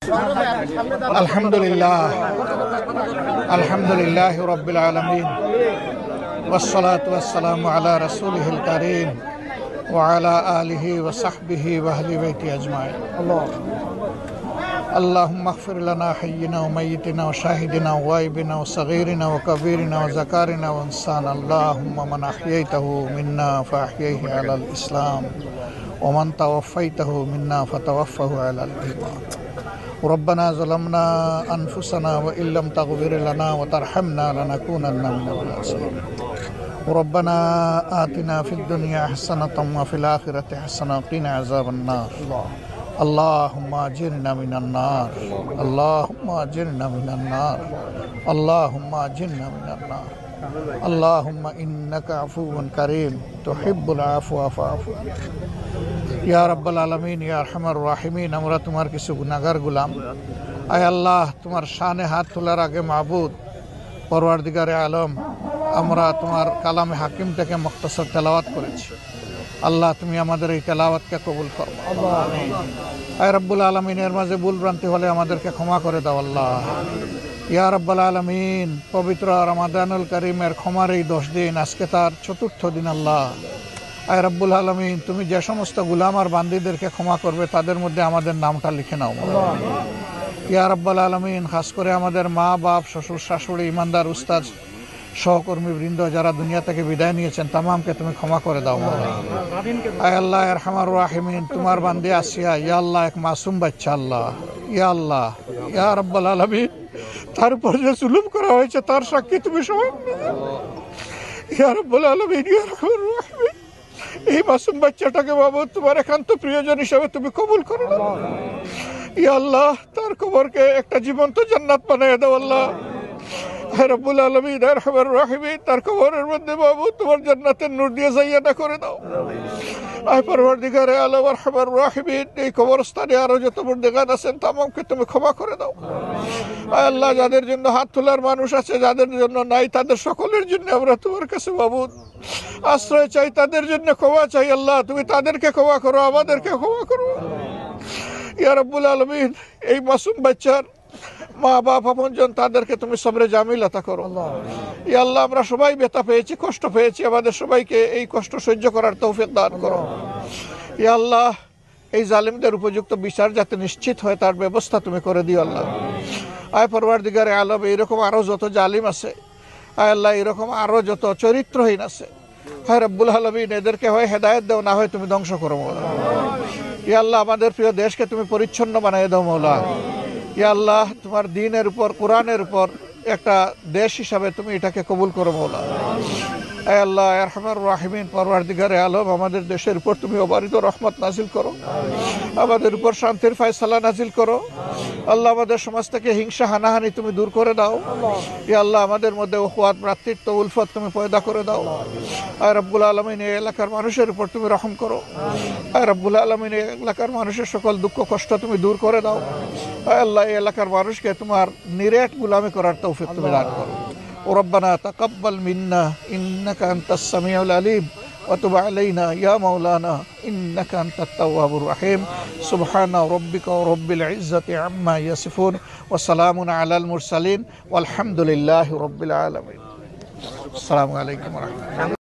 আলহামদুলিল্লাহ রাব্বিল আলামিন ওয়াসসালাতু ওয়াসসালামু আলা রাসূলিহিল কারীম ওয়া আলা আলিহি ওয়া সাহবিহি ওয়া আহলি বাইতি আজমাইন। اللهم اغفر لنا حينا وميتنا وشاهدنا وغائبنا وصغيرنا وكبيرنا وذكارنا وانسانا. اللهم من احييته منا فاحييه على الاسلام ومن توفيته منا فتوفه على الايمان. ربنا ظلمنا انفسنا وان لم تغفر لنا وترحمنا لنكونن من الخاسرين. ربنا آتنا في الدنيا حسنة وفي الآخرة حسنة وقنا عذاب النار. اللهم أجرنا من النار. اللهم أجرنا من النار. اللهم أجرنا من النار. اللهم إنك عفو كريم تحب العفو فاعف عنا. ইয়া রাব্বাল আলামিন, ইয়া আরহামার রাহিমিন, আমরা তোমার কিছু গুনাহগার গোলাম। আয় আল্লাহ, তোমার শানে হাত তোলার আগে মাবুদ পরওয়ারদিগারে আলম, আমরা তোমার কালামে হাকিম থেকে মুখতাসার তেলাওয়াত করেছি। আল্লাহ, তুমি আমাদের এই তেলাওয়াতকে কবুল করো। আয় রব্বুল আলামিন, এর মাঝে ভুল ভ্রান্তি হলে আমাদেরকে ক্ষমা করে দাও আল্লাহ। ইয়া রাব্বাল আলামিন, পবিত্র রমাদানুল কারীমের ক্ষমার এই 10 দিন, আজকে তার 4র্থ দিন আল্লাহ। আয় রব্বুল আলামিন, তুমি যে সমস্ত গোলাম আর বান্দীদেরকে ক্ষমা করবে তাদের মধ্যে আমাদের নামটা লিখে নাও। ইয়া রাব্বাল আলামিন, খাস করে আমাদের মা বাপ, শ্বশুর শাশুড়ি, ইমানদার উস্তাদ, সহকর্মী বৃন্দ যারা দুনিয়া থেকে বিদায় নিয়েছেন তামামকে তুমি ক্ষমা করে দাও। আয় আল্লাহ আরহামার রাহিমিন, তোমার বান্দী আসিয়া ইয়া আল্লাহ এক মাসুম বাচ্চা আল্লাহ, ইয়া আল্লাহ, ইয়া রাব্বাল আলামিন, তার উপর যে জুলুম করা হয়েছে তার সাক্ষী তুমি সমান। ইয়া রাব্বাল আলামিন, ইয়া আরহামার রাহিমিন, এই মাসুম বাচ্চাটাকে বাবা তোমার একান্ত প্রিয়জন হিসাবে তুমি কবুল করো। ইয়া আল্লাহ, তার কবরকে একটা জীবন্ত জান্নাত বানায় দাও আল্লাহ। হে রব্বুল আলামিন, হে রহমান রাহিমিন, তার কবরের মধ্যে বাবু তোমার জান্নাতের নূর দিয়ে জাইয়ানা করে দাও। আয় পরওয়ারদিগারে আলম রহমান রাহিমিন, এই কবরস্থানে আরো যত মুর্দেগান আছেন তামামকে তুমি ক্ষমা করে দাও। আয় আল্লাহ, যাদের জন্য হাত তোলার মানুষ আছে, যাদের জন্য নাই, তাদের সকলের জন্য আমরা তোমার কাছে বাবু আশ্রয় চাই, তাদের জন্য ক্ষমা চাই আল্লাহ। তুমি তাদেরকে ক্ষমা করো, আমাদেরকে ক্ষমা করো। ইয়া রব্বুল আলামিন, এই মাসুম বাচ্চার মা বাপ আপনজন তাদেরকে তুমি সবরে জামিল আতা করো। ইয়া আল্লাহ, আমরা সবাই ব্যথা পেয়েছি, কষ্ট পেয়েছি, আমাদের সবাইকে এই কষ্ট সহ্য করার তৌফিক দান করো। ইয়া আল্লাহ, এই জালিমদের উপযুক্ত বিচার যাতে নিশ্চিত হয় তার ব্যবস্থা তুমি করে দিও আল্লাহ। আয় পরওয়ারদিগারে আলম, এইরকম আরো যত জালিম আছে, আয় আল্লাহ, এরকম আরো যত চরিত্রহীন আছে, হায় রব্বুল আলামিন, এদেরকে হয় হেদায়েত দাও, না হয় তুমি ধ্বংস করো মওলা। ইয়া আল্লাহ, আমাদের প্রিয় দেশকে তুমি পরিচ্ছন্ন বানিয়ে দাও মওলা। ইয়া আল্লাহ, তোমার দ্বীনের উপর, কোরআনের উপর একটা দেশ হিসাবে তুমি এটাকে কবুল করো মওলা। হে আল্লাহ আরহামার রাহিমিন, পরওয়ারদিগারে আলম, আমাদের দেশের উপর তুমি অবারিত রহমত নাজিল করো, আমাদের উপর শান্তির ফয়সালা নাজিল করো আল্লাহ। আমাদের সমাজ থেকে হিংসা হানাহানি তুমি দূর করে দাও। ইয়া আল্লাহ, আমাদের মধ্যে উখওয়াত, ভ্রাতৃত্ব, উলফত তুমি পয়দা করে দাও। আয় রব্বুল আলামিন, এই এলাকার মানুষের উপর তুমি রহম করো। আয় রব্বুল আলামিন, এই এলাকার মানুষের সকল দুঃখ কষ্ট তুমি দূর করে দাও। আয় আল্লাহ, এই এলাকার মানুষকে তোমার নিরেট গোলামি করার তৌফিক তুমি দান করো। ربنا تقبل منا إنك أنت السميع العليم وتب علينا يا مولانا إنك أنت التواب الرحيم. سبحان ربك رب العزة عما يصفون وسلام على المرسلين والحمد لله رب العالمين. السلام عليكم ورحمة الله.